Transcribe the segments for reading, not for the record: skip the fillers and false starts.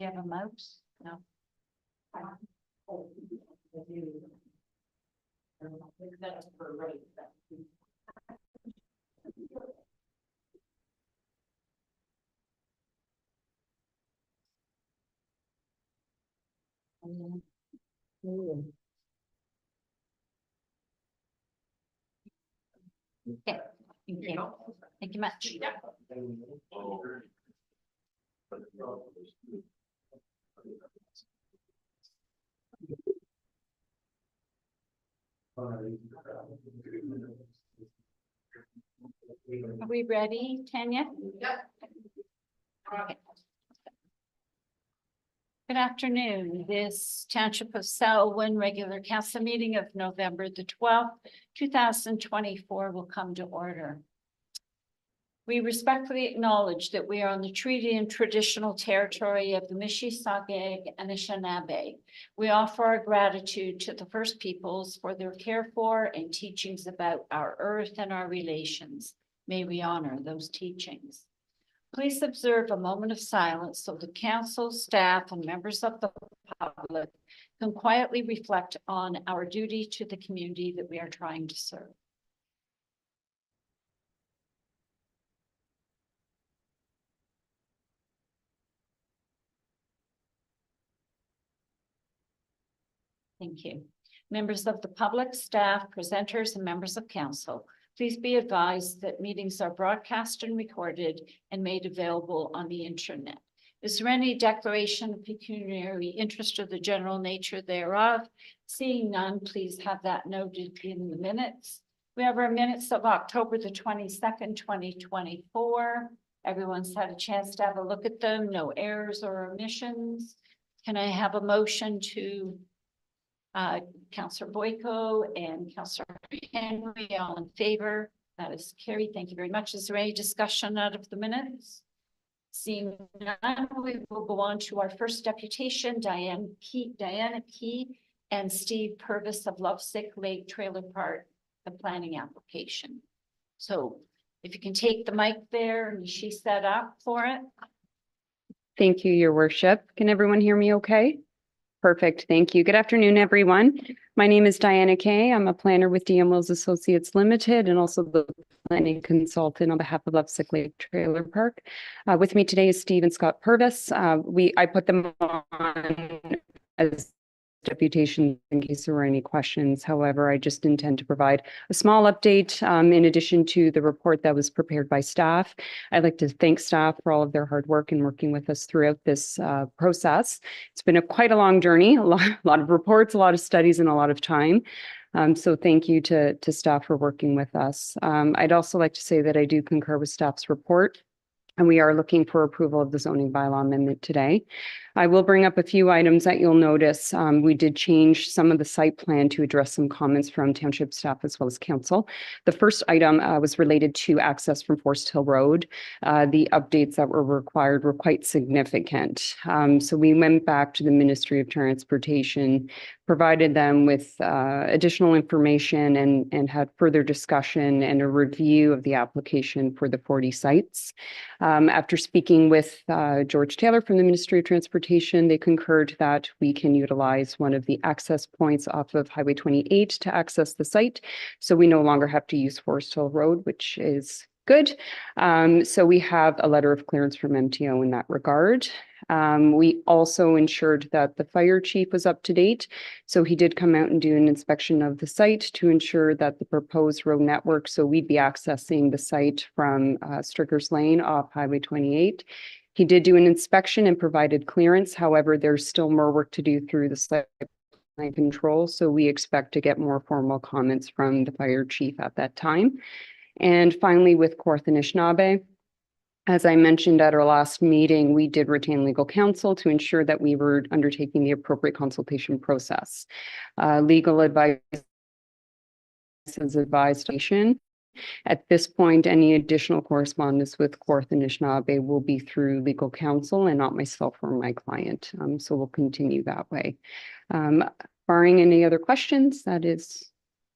you have a mouse? No. Okay, thank you. Thank you much. Are we ready, Tanya? Okay. Good afternoon. This Township of Selwyn regular council meeting of November the 12th, 2024 will come to order. We respectfully acknowledge that we are on the treaty and traditional territory of the Mississauga and Anishinaabe. We offer our gratitude to the First Peoples for their care for and teachings about our earth and our relations. May we honor those teachings. Please observe a moment of silence so the council, staff, and members of the public can quietly reflect on our duty to the community that we are trying to serve. Thank you. Members of the public, staff, presenters, and members of council, please be advised that meetings are broadcast and recorded and made available on the internet. Is there any declaration of pecuniary interest or the general nature thereof? Seeing none, please have that noted in the minutes. We have our minutes of October the 22nd, 2024. Everyone's had a chance to have a look at them. No errors or omissions. Can I have a motion to Councillor Boyko and Councillor Henry, all in favor? That is carried. Thank you very much. Is there any discussion out of the minutes? Seeing none, we will go on to our first deputation, Diana Key and Steve Purvis of Lovesick Lake Trailer Park, the planning application. So if you can take the mic there, and she's set up for it. Thank you, Your Worship. Can everyone hear me okay? Perfect. Thank you. Good afternoon, everyone. My name is Diana Kay. I'm a planner with DM Wills Associates Limited and also the planning consultant on behalf of Lovesick Lake Trailer Park. With me today is Steve and Scott Purvis. I put them on as deputation in case there were any questions. However, I just intend to provide a small update in addition to the report that was prepared by staff. I'd like to thank staff for all of their hard work in working with us throughout this process. It's been quite a long journey, a lot of reports, a lot of studies, and a lot of time. So thank you to staff for working with us. I'd also like to say that I do concur with staff's report, and we are looking for approval of the zoning bylaw amendment today. I will bring up a few items that you'll notice. We did change some of the site plan to address some comments from township staff as well as council. The first item was related to access from Forest Hill Road. The updates that were required were quite significant. So we went back to the Ministry of Transportation, provided them with additional information and had further discussion and a review of the application for the 40 sites. After speaking with George Taylor from the Ministry of Transportation, they concurred that we can utilize one of the access points off of Highway 28 to access the site. So we no longer have to use Forest Hill Road, which is good. So we have a letter of clearance from MTO in that regard. We also ensured that the fire chief was up to date. So he did come out and do an inspection of the site to ensure that the proposed road network, so we'd be accessing the site from Strickers Lane off Highway 28. He did do an inspection and provided clearance. However, there's still more work to do through the site plan control. So we expect to get more formal comments from the fire chief at that time. And finally, with Kawartha Anishinaabe, as I mentioned at our last meeting, we did retain legal counsel to ensure that we were undertaking the appropriate consultation process. Legal advice has advised. At this point, any additional correspondence with Kawartha Anishinaabe will be through legal counsel and not myself or my client. So we'll continue that way. Barring any other questions, that is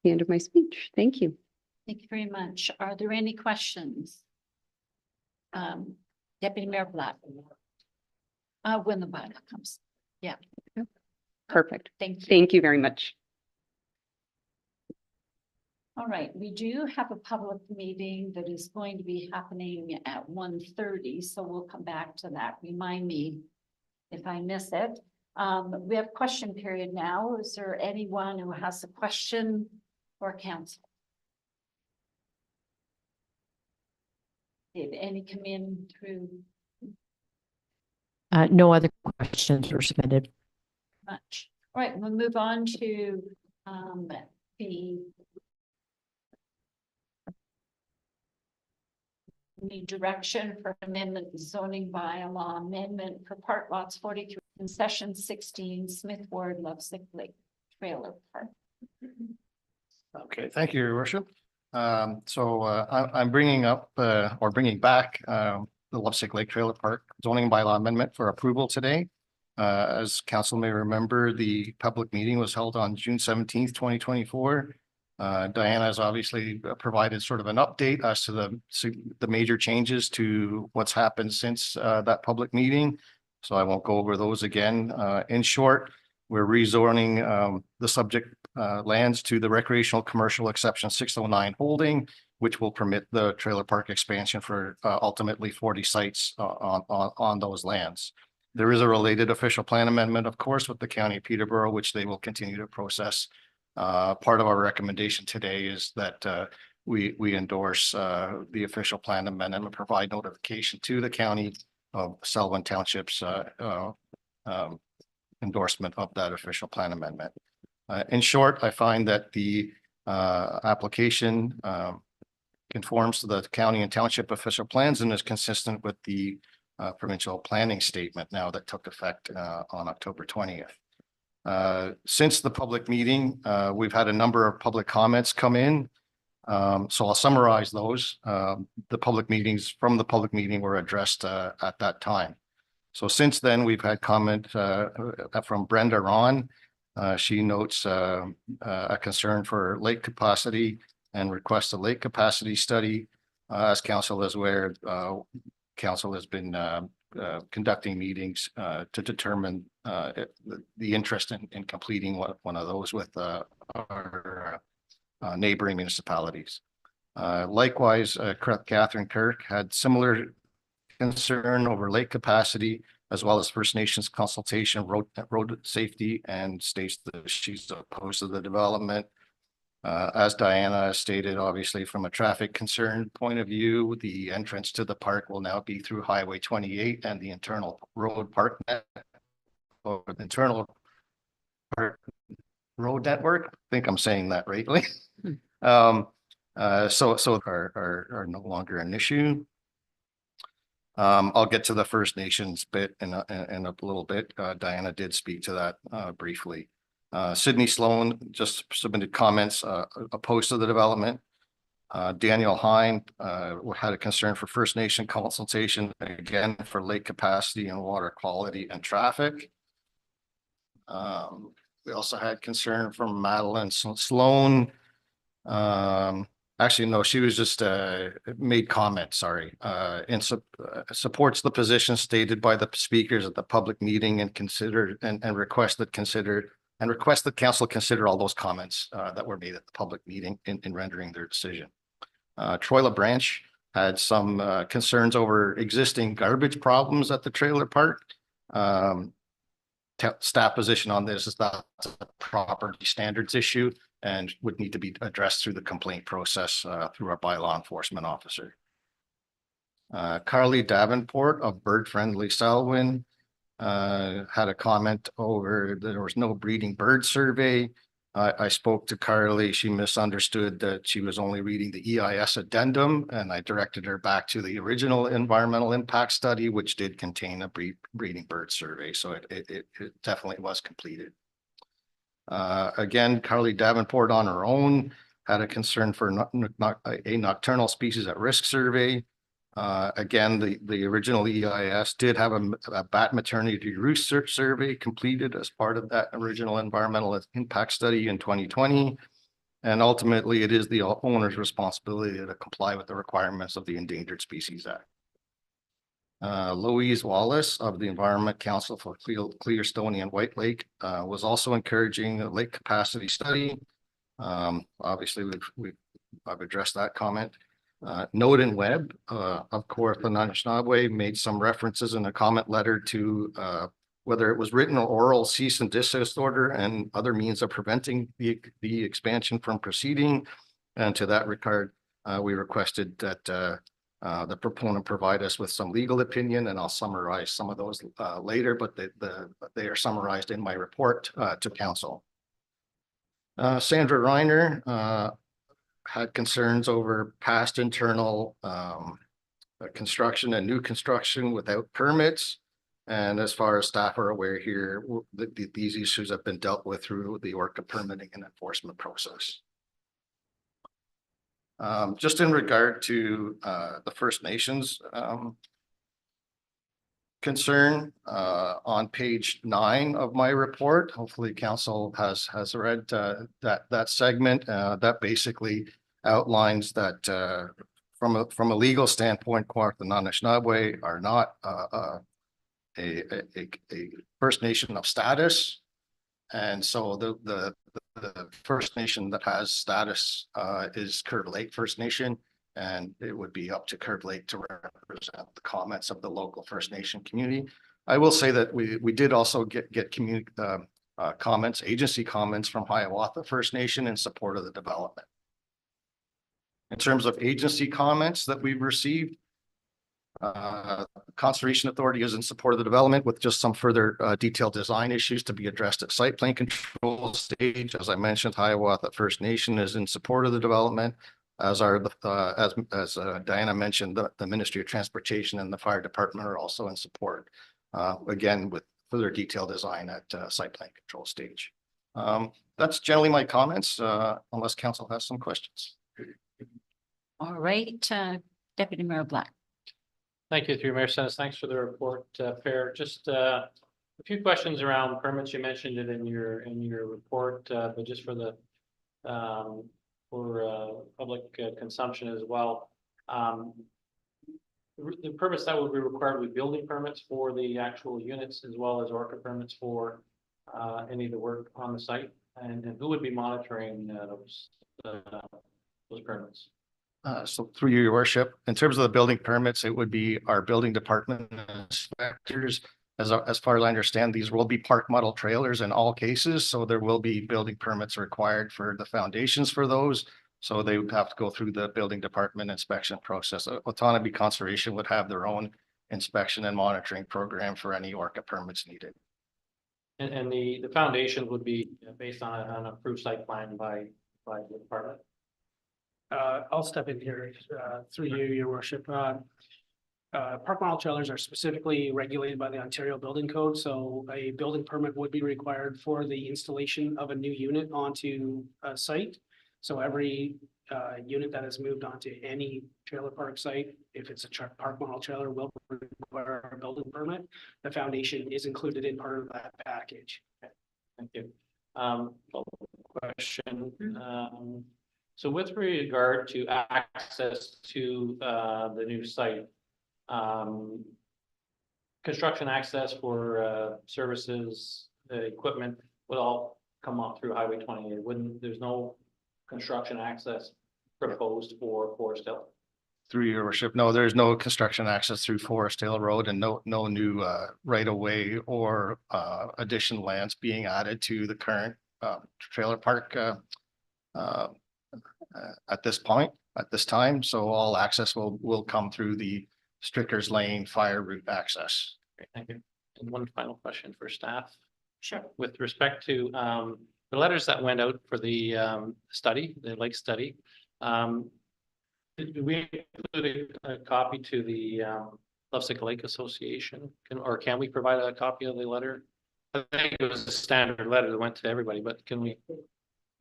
the end of my speech. Thank you. Thank you very much. Are there any questions? Deputy Mayor Black. When the bylaw comes. Perfect. Thank you. Thank you very much. All right, we do have a public meeting that is going to be happening at 1:30, so we'll come back to that. Remind me if I miss it. We have question period now. Is there anyone who has a question for council? Did any come in through No other questions were submitted. much? All right, we'll move on to the direction for amendment zoning bylaw amendment for part lots 43 in session 16 Smith Ward Lovesick Lake Trailer Park. Okay, thank you, Your Worship. I'm bringing up or bringing back the Lovesick Lake Trailer Park zoning bylaw amendment for approval today. As council may remember, the public meeting was held on June 17th, 2024. Diana has obviously provided sort of an update as to the major changes to what's happened since that public meeting. So I won't go over those again. In short, we're rezoning the subject lands to the recreational commercial exception 609 holding, which will permit the trailer park expansion for ultimately 40 sites on those lands. There is a related official plan amendment, of course, with the County of Peterborough, which they will continue to process. Part of our recommendation today is that we endorse the official plan amendment and provide notification to the county of Selwyn Township's endorsement of that official plan amendment. In short, I find that the application conforms to the county and township official plans and is consistent with the provincial planning statement now that took effect on October 20th. Since the public meeting, we've had a number of public comments come in. So I'll summarize those. The public meetings from the public meeting were addressed at that time. So since then, we've had comment from Brenda Ron. She notes a concern for lake capacity and requests a lake capacity study. As council is aware, council has been conducting meetings to determine the interest in completing one of those with our neighboring municipalities. Likewise, Catherine Kirk had similar concern over lake capacity as well as First Nations consultation, road safety, and states that she's opposed to the development. As Diana has stated, obviously from a traffic concern point of view, the entrance to the park will now be through Highway 28 and the internal road park net or the internal park road network. I think I'm saying that rightly. So are no longer an issue. I'll get to the First Nations bit in a little bit. Diana did speak to that briefly. Sydney Sloan just submitted comments opposed to the development. Daniel Hine had a concern for First Nation consultation, again, for lake capacity and water quality and traffic. We also had concern from Madeline Sloan. Actually, no, she was just made comment, sorry, and supports the position stated by the speakers at the public meeting and considered and request that council consider all those comments that were made at the public meeting in rendering their decision. Troy LaBranch had some concerns over existing garbage problems at the trailer park. Staff position on this is that it's a property standards issue and would need to be addressed through the complaint process through our bylaw enforcement officer. Carly Davenport of Bird Friendly Selwyn had a comment over there was no breeding bird survey. I spoke to Carly. She misunderstood that she was only reading the EIS addendum, and I directed her back to the original environmental impact study, which did contain a breeding bird survey. So it definitely was completed. Again, Carly Davenport on her own had a concern for a nocturnal species at risk survey. Again, the original EIS did have a bat maternity roost survey completed as part of that original environmental impact study in 2020. And ultimately, it is the owner's responsibility to comply with the requirements of the Endangered Species Act. Louise Wallace of the Environment Council for Clearstone and White Lake was also encouraging a lake capacity study. Obviously, I've addressed that comment. Noden Webb of course, the Anishinaabe made some references in a comment letter to whether it was written or oral cease and desist order and other means of preventing the expansion from proceeding. And to that regard, we requested that the proponent provide us with some legal opinion, and I'll summarize some of those later, but they are summarized in my report to council. Sandra Reiner had concerns over past internal construction and new construction without permits. And as far as staff are aware here, these issues have been dealt with through the ORCA permitting and enforcement process. Just in regard to the First Nations concern on page 9 of my report, hopefully council has read that segment that basically outlines that from a legal standpoint, Kawartha Anishinaabe are not a First Nation of status. And so the First Nation that has status is Curve Lake First Nation, and it would be up to Curve Lake to represent the comments of the local First Nation community. I will say that we did also get community comments, agency comments from Hiawatha First Nation in support of the development. In terms of agency comments that we've received, Conservation Authority is in support of the development with just some further detailed design issues to be addressed at site plan control stage. As I mentioned, Hiawatha First Nation is in support of the development, as are the as Diana mentioned, the Ministry of Transportation and the Fire Department are also in support. Again, with further detailed design at site plan control stage. That's generally my comments, unless council has some questions. All right, Deputy Mayor Black. Thank you, through Mayor Sennis. Thanks for the report, Per. Just a few questions around permits. You mentioned it in your report, but just for the public consumption as well. The permits that would be required would be building permits for the actual units as well as ORCA permits for any of the work on the site, and who would be monitoring those permits? So through your worship, in terms of the building permits, it would be our building department inspectors. As far as I understand, these will be park model trailers in all cases. So there will be building permits required for the foundations for those. So they would have to go through the building department inspection process. Otonabee Conservation would have their own inspection and monitoring program for any ORCA permits needed. And the foundation would be based on an approved site plan by the department? I'll step in here through you, your worship. Park model trailers are specifically regulated by the Ontario Building Code, so a building permit would be required for the installation of a new unit onto a site. So every unit that is moved onto any trailer park site, if it's a park model trailer, will require a building permit. The foundation is included in part of that package. Okay. Thank you. Question. So with regard to access to the new site, construction access for services, equipment would all come up through Highway 28. There's no construction access proposed for Forest Hill? Through your worship, no, there's no construction access through Forest Hill Road, and no new right of way or additional lands being added to the current trailer park at this time. So all access will come through the Strickers Lane fire route access. Great, thank you. And one final question for staff. Sure. With respect to the letters that went out for the study, the lake study, did we include a copy to the Lovesick Lake Association? Can we provide a copy of the letter? I think it was a standard letter that went to everybody, but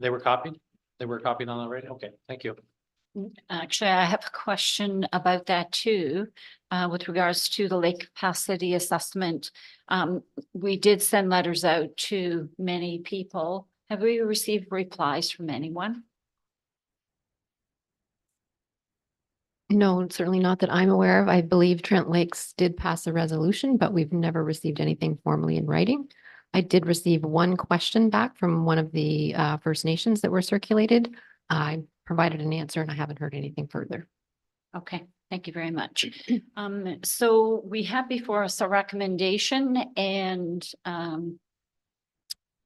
they were copied? They were copied on already? Okay, thank you. Actually, I have a question about that too, with regards to the lake capacity assessment. We did send letters out to many people. Have we received replies from anyone? No, certainly not that I'm aware of. I believe Trent Lakes did pass a resolution, but we've never received anything formally in writing. I did receive one question back from one of the First Nations that were circulated. I provided an answer and I haven't heard anything further. Okay, thank you very much. So we have before us a recommendation and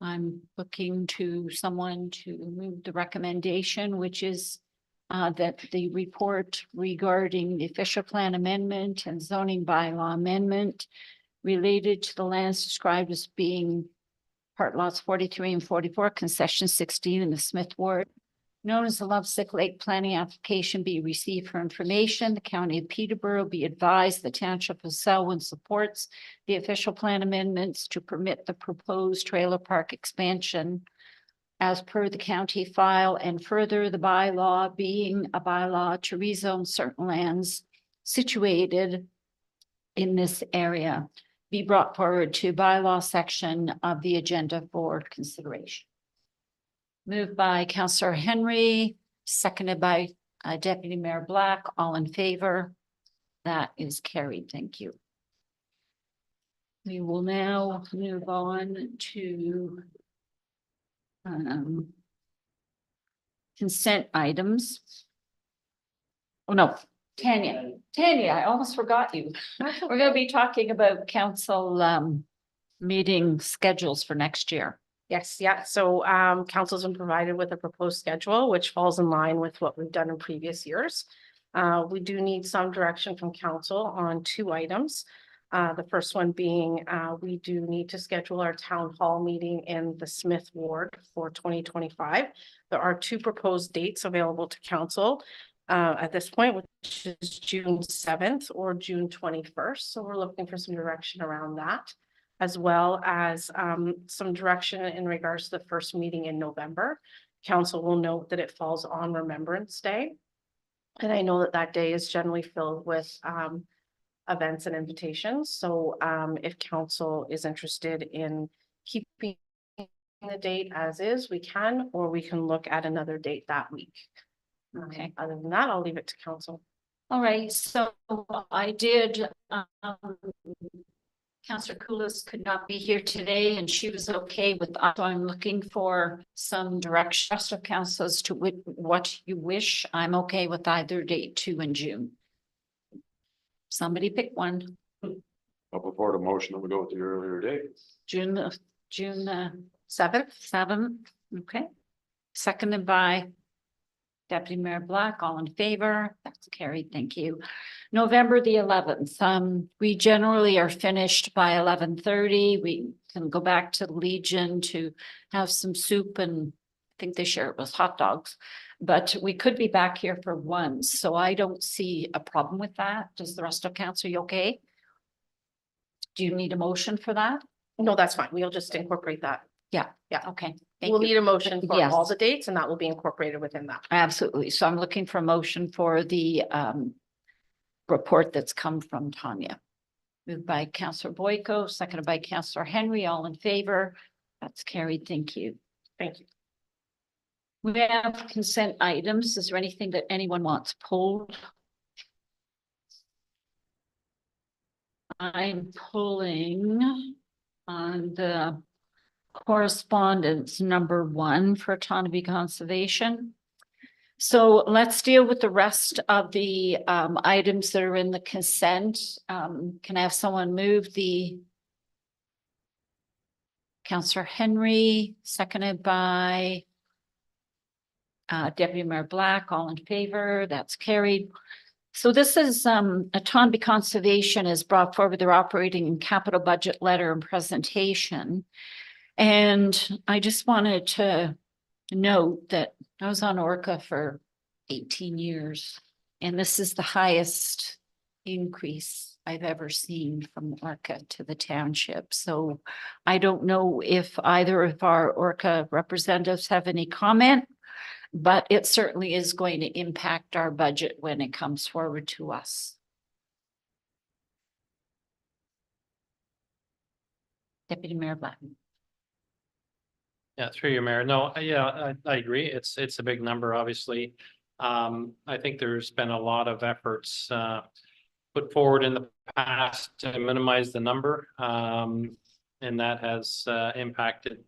I'm looking to someone to move the recommendation, which is that the report regarding the official plan amendment and zoning bylaw amendment related to the lands described as being part lots 43 and 44, concession 16 in the Smith Ward, known as the Lovesick Lake Planning Application, be received for information. The County of Peterborough be advised the Township of Selwyn supports the official plan amendments to permit the proposed trailer park expansion as per the county file, and further the bylaw being a bylaw to rezone certain lands situated in this area be brought forward to bylaw section of the agenda for consideration. Moved by Councillor Henry, seconded by Deputy Mayor Black. All in favor? That is carried. Thank you. We will now move on to consent items. Oh, no, Tanya, I almost forgot you. We're going to be talking about council meeting schedules for next year. Yes, yeah, so council's been provided with a proposed schedule, which falls in line with what we've done in previous years. We do need some direction from council on two items. The first one being, we do need to schedule our town hall meeting in the Smith Ward for 2025. There are two proposed dates available to council at this point, which is June 7th or June 21st. So we're looking for some direction around that, as well as some direction in regards to the first meeting in November. Council will note that it falls on Remembrance Day. And I know that that day is generally filled with events and invitations. So if council is interested in keeping the date as is, we can, or we can look at another date that week. Okay. Other than that, I'll leave it to council. All right, so I did, Councillor Koulis could not be here today and she was okay with, so I'm looking for some direction of council as to what you wish. I'm okay with either date, 2 in June. Somebody pick one. I'll support a motion that we go with the earlier date. June 7th. 7th, okay. Seconded by Deputy Mayor Black. All in favor? That's carried. Thank you. November the 11th. We generally are finished by 11:30. We can go back to Legion to have some soup and I think they share it with hot dogs. But we could be back here for 1, so I don't see a problem with that. Does the rest of council, you okay? Do you need a motion for that? No, that's fine. We'll just incorporate that. Okay. Thank We'll you. need a motion for all Yes. the dates and that will be incorporated within that. Absolutely. So I'm looking for a motion for the report that's come from Tanya. Moved by Councillor Boyko, seconded by Councillor Henry. All in favor? That's carried. Thank you. Thank you. We have consent items. Is there anything that anyone wants pulled? I'm pulling on the correspondence number 1 for Tonabee Conservation. So let's deal with the rest of the items that are in the consent. Can I have someone move the Councillor Henry, seconded by Deputy Mayor Black. All in favor? That's carried. So this is Tonabee Conservation has brought forward their operating and capital budget letter and presentation. And I just wanted to note that I was on Orca for 18 years, and this is the highest increase I've ever seen from Orca to the township. So I don't know if either of our Orca representatives have any comment, but it certainly is going to impact our budget when it comes forward to us. Deputy Mayor Black. Yeah, through your mayor. No, yeah, I agree. It's a big number, obviously. I think there's been a lot of efforts put forward in the past to minimize the number. And that has impacted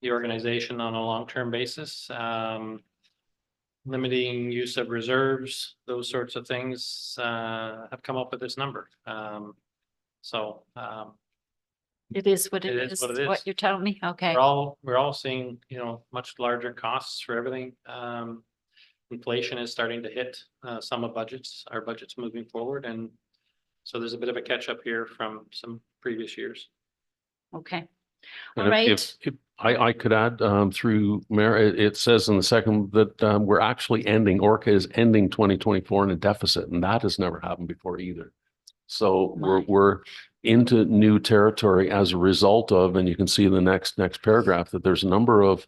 the organization on a long-term basis. Limiting use of reserves, those sorts of things have come up with this number. So It is what It it is is, what it is what is. you're telling me? Okay. we're all seeing, much larger costs for everything. Inflation is starting to hit some of our budgets moving forward, and so there's a bit of a catch up here from some previous years. Okay. And All right. if I could add, through Mayor, it says in the second that, we're actually Orca is ending 2024 in a deficit, and that has never happened before either. So My. we're into new territory as a result of, and you can see in the next paragraph that there's a number of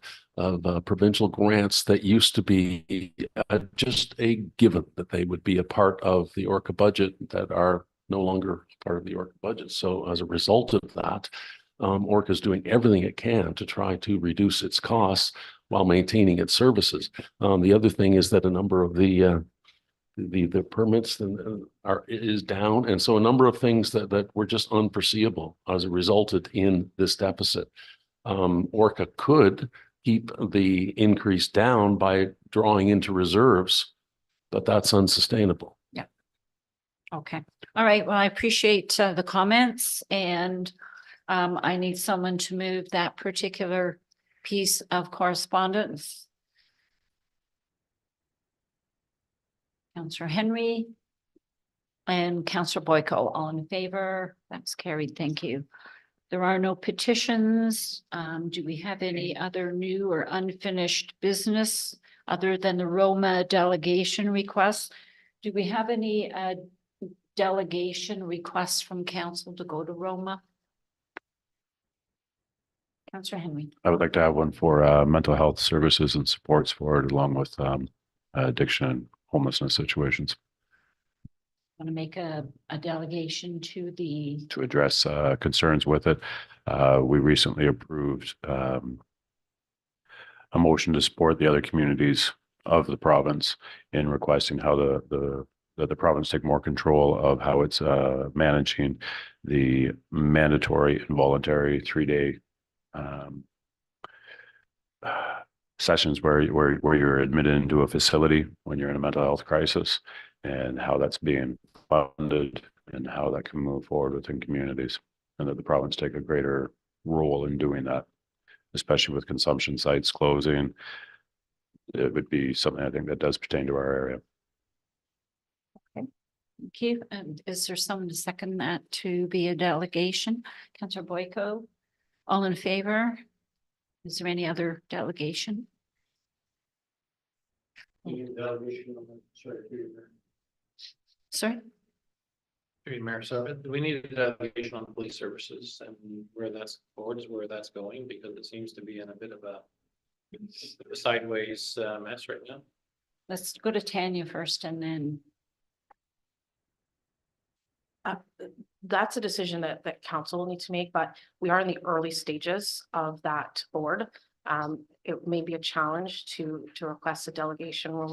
provincial grants that used to be just a given that they would be a part of the Orca budget that are no longer part of the Orca budget. So as a result of that, Orca is doing everything it can to try to reduce its costs while maintaining its services. The other thing is that a number of the permits is down, and so a number of things that were just unforeseeable as a resulted in this deficit. Orca could keep the increase down by drawing into reserves, but that's unsustainable. Okay. All right. Well, I appreciate the comments, and I need someone to move that particular piece of correspondence. Councillor Henry and Councillor Boyko, all in favor? That's carried. Thank you. There are no petitions. Do we have any other new or unfinished business other than the Roma delegation requests? Do we have any delegation requests from council to go to Roma? Councillor Henry. I would like to have one for mental health services and supports for it, along with addiction and homelessness situations, Want to make a delegation to the, to address concerns with it. We recently approved a motion to support the other communities of the province in requesting how the province take more control of how it's managing the mandatory and voluntary 3-day sessions where you're admitted into a facility when you're in a mental health crisis, and how that's being funded and how that can move forward within communities, and that the province take a greater role in doing that, especially with consumption sites closing. It would be something I think that does pertain to our area. thank you. And is there someone to second that to be a delegation? Councillor Boyko, all in favor? Is there any other delegation? Sorry? Mayor, so we need a delegation on police services and where that's going, because it seems to be in a bit of a sideways mess right now. Let's go to Tanya first and then, That's a decision that council will need to make, but we are in the early stages of that board. It may be a challenge to request a delegation when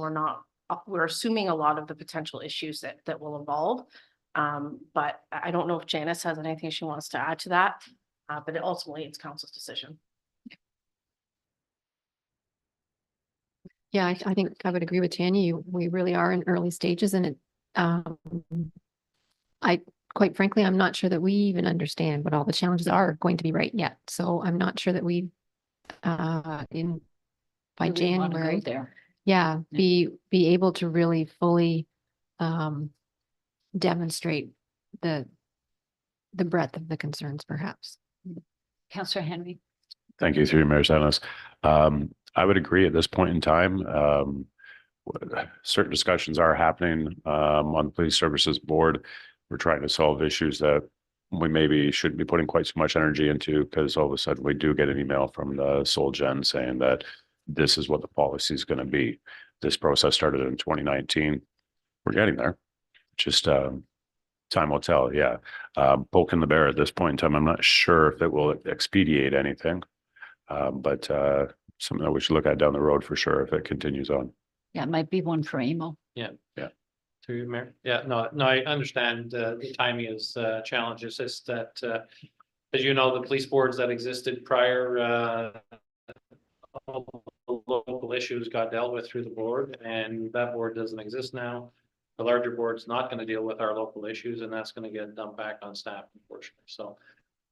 we're assuming a lot of the potential issues that will evolve. But I don't know if Janice has anything she wants to add to that, but ultimately it's council's decision. Yeah, I think I would agree with Tanya. We really are in early stages, and quite frankly, I'm not sure that we even understand what all the challenges are going to be right yet. So I'm not sure that we by do we wanna go January, there. yeah, be able to really fully demonstrate the breadth of the concerns, perhaps. Councillor Henry. Thank you, through you, Mayor Salas. I would agree at this point in time. Certain discussions are happening on the police services board. We're trying to solve issues that we maybe shouldn't be putting quite so much energy into, because all of a sudden we do get an email from the SolGen saying that this is what the policy is going to be. This process started in 2019. We're getting there. Just time will tell. Yeah. Poking the bear at this point in time. I'm not sure if it will expedite anything, but something that we should look at down the road for sure if it continues on. Yeah, it might be one for Amo. Through Mayor. Yeah, no, I understand the timing is challenge. It's just that, as you know, the police boards that existed prior, all the local issues got dealt with through the board, and that board doesn't exist now. The larger board's not going to deal with our local issues, and that's going to get dumped back on staff, unfortunately. So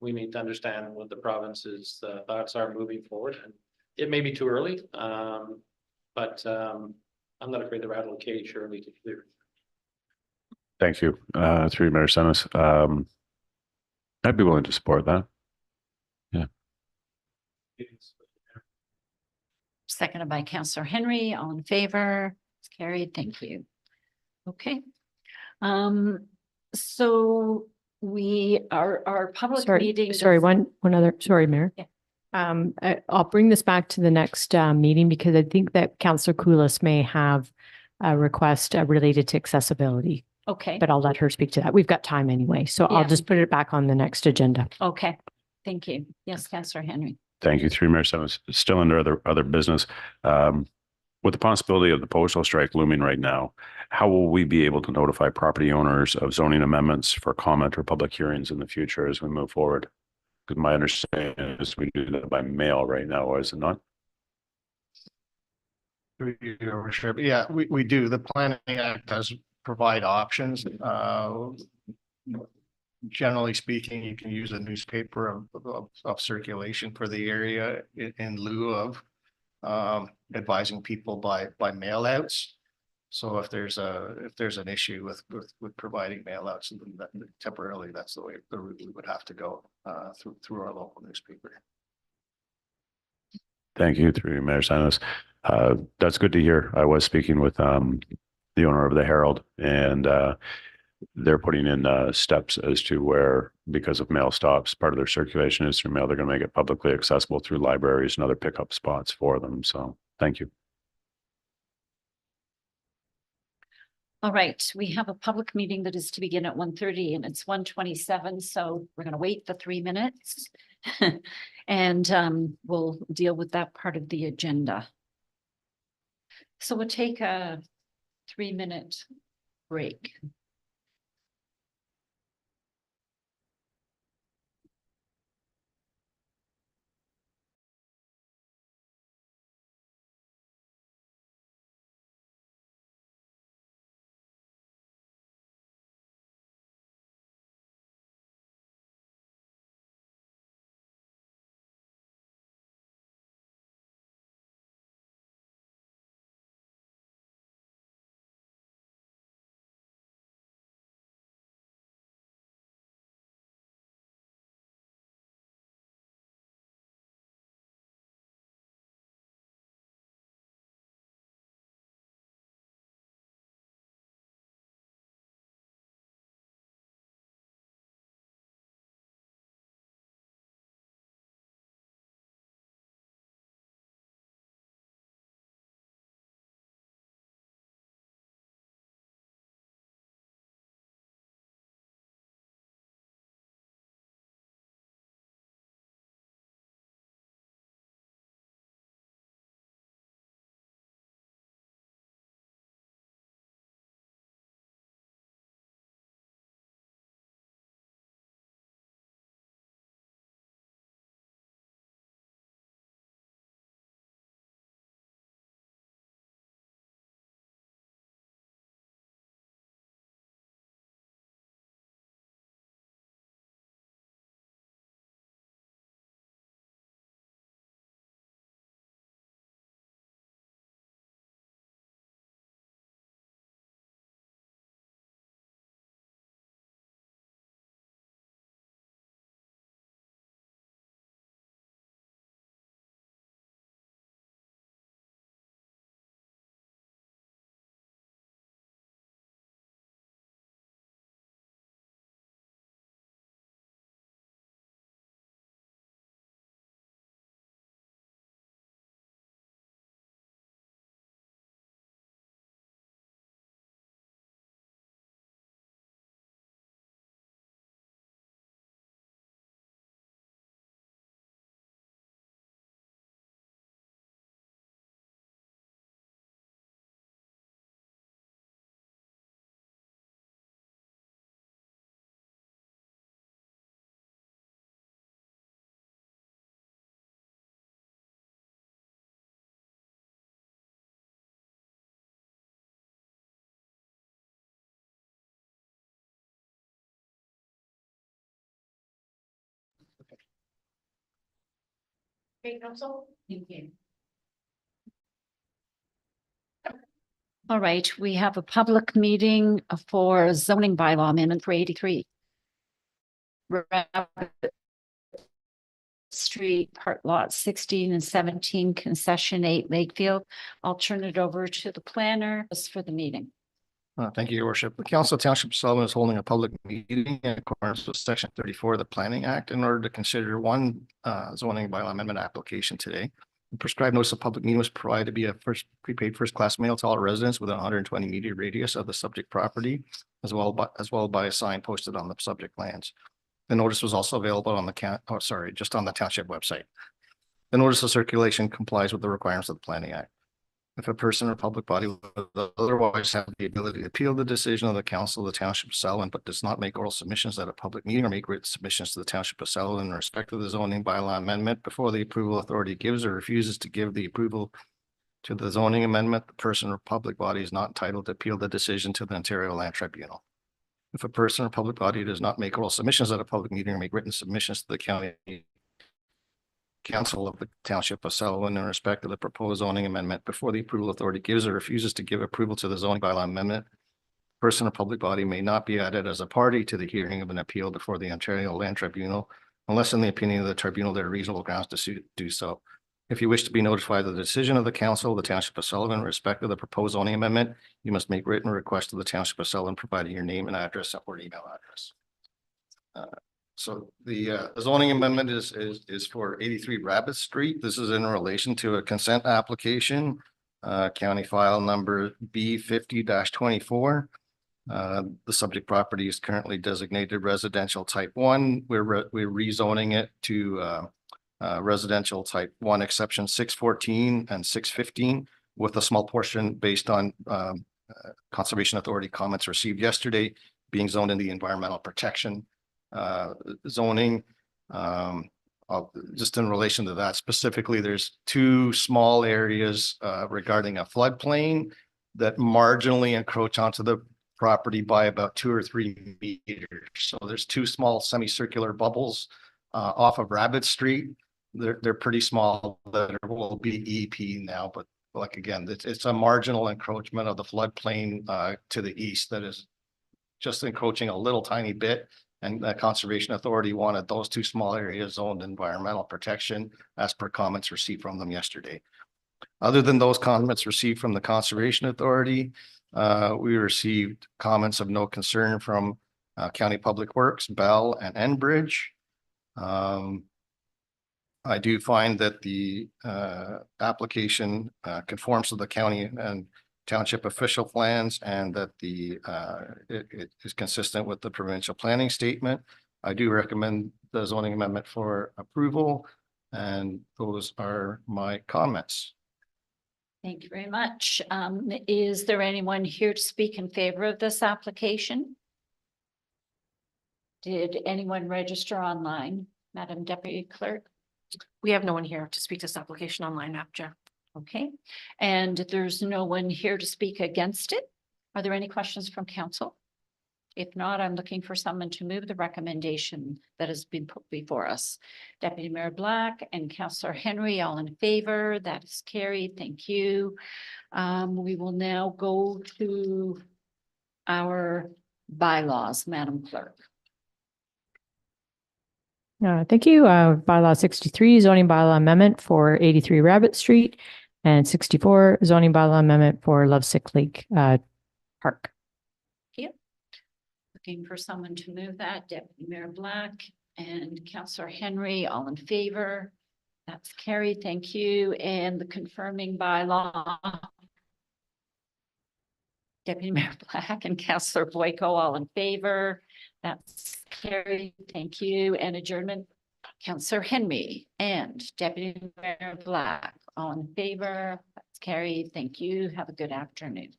we need to understand what the province's thoughts are moving forward. And it may be too early, but I'm not afraid to rattle a cage early to clear. Thank you, through you, Mayor Senes. I'd be willing to support that. Seconded by Councillor Henry. All in favor? It's carried. Thank you. Okay. So our public meeting. Sorry, one other, sorry, Mayor. Yeah. I'll bring this back to the next meeting because I think that Councillor Koulis may have a request related to accessibility, Okay, but I'll let her speak to that. We've got time anyway, so Yeah. I'll just put it back on the next agenda. okay. Thank you. Yes, Councillor Henry. Thank you, through Mayor Senes. Still under other business. With the possibility of the postal strike looming right now, how will we be able to notify property owners of zoning amendments for comment or public hearings in the future as we move forward? Because my understanding is we do that by mail right now, is it not? Your worship, yeah, we do. The Planning Act does provide options. Generally speaking, you can use a newspaper of circulation for the area in lieu of advising people by mail outs. So if there's an issue with providing mail outs, then temporarily, that's the way the route we would have to go through our local newspaper. Thank you, through you, Mayor Senes. That's good to hear. I was speaking with the owner of the Herald, and they're putting in steps as to where, because of mail stops, part of their circulation is through mail. They're going to make it publicly accessible through libraries and other pickup spots for them. So thank you. All right, we have a public meeting that is to begin at 1:30 and it's 1:27, so we're going to wait the 3 minutes. And we'll deal with that part of the agenda. So we'll take a 3-minute break. Okay, council? Thank you. All right, we have a public meeting for zoning bylaw amendment for 83. Rabbit Street, part lot 16 and 17, concession 8 Lakefield. I'll turn it over to the planner for the meeting. Thank you, Your Worship. The Council of Township of Sullivan is holding a public meeting in accordance with Section 34 of the Planning Act in order to consider one zoning bylaw amendment application today. The prescribed notice of public meeting was provided to be a prepaid first-class mail to all residents within 120 meter radius of the subject property, as well by a sign posted on the subject lands. The notice was also available on the just on the township website. The notice of circulation complies with the requirements of the Planning Act. If a person or public body would otherwise have the ability to appeal the decision of the Council of the Township of Sullivan, but does not make oral submissions at a public meeting or make written submissions to the Township of Sullivan in respect of the zoning bylaw amendment before the approval authority gives or refuses to give the approval to the zoning amendment, the person or public body is not entitled to appeal the decision to the Ontario Land Tribunal. If a person or public body does not make oral submissions at a public meeting or make written submissions to the county Council of the Township of Sullivan in respect of the proposed zoning amendment before the approval authority gives or refuses to give approval to the zoning bylaw amendment, person or public body may not be added as a party to the hearing of an appeal before the Ontario Land Tribunal, unless in the opinion of the tribunal there are reasonable grounds to do so. If you wish to be notified of the decision of the Council of the Township of Sullivan in respect of the proposed zoning amendment, you must make written request to the Township of Sullivan, providing your name and address or email address. So the zoning amendment is for 83 Rabbit Street. This is in relation to a consent application, county file number B50-24. The subject property is currently designated residential type 1. We're rezoning it to residential type 1 exception 614 and 615 with a small portion based on Conservation Authority comments received yesterday being zoned in the environmental protection zoning. Just in relation to that specifically, there's two small areas regarding a floodplain that marginally encroach onto the property by about 2 or 3 meters. So there's two small semicircular bubbles off of Rabbit Street. They're pretty small. That will be EP now, but like again, it's a marginal encroachment of the floodplain to the east that is just encroaching a little tiny bit. And the Conservation Authority wanted those two small areas zoned environmental protection as per comments received from them yesterday. Other than those comments received from the Conservation Authority, we received comments of no concern from County Public Works, Bell and Enbridge. I do find that the application conforms to the county and township official plans and that it is consistent with the provincial planning statement. I do recommend the zoning amendment for approval, and those are my comments. Thank you very much. Is there anyone here to speak in favor of this application? Did anyone register online, Madam Deputy Clerk? We have no one here to speak to this application online, Madam Chair. Okay, and there's no one here to speak against it. Are there any questions from council? If not, I'm looking for someone to move the recommendation that has been put before us. Deputy Mayor Black and Councillor Henry, all in favor. That is carried. Thank you. We will now go to our bylaws, Madam Clerk. Thank you. Bylaw 63, zoning bylaw amendment for 83 Rabbit Street, and 64, zoning bylaw amendment for Lovesick Lake Park. Looking for someone to move that. Deputy Mayor Black and Councillor Henry, all in favor. That's carried. Thank you. And the confirming bylaw. Deputy Mayor Black and Councillor Boyko, all in favor. That's carried. Thank you. And adjournment. Councillor Henry and Deputy Mayor Black, all in favor. That's carried. Thank you. Have a good afternoon.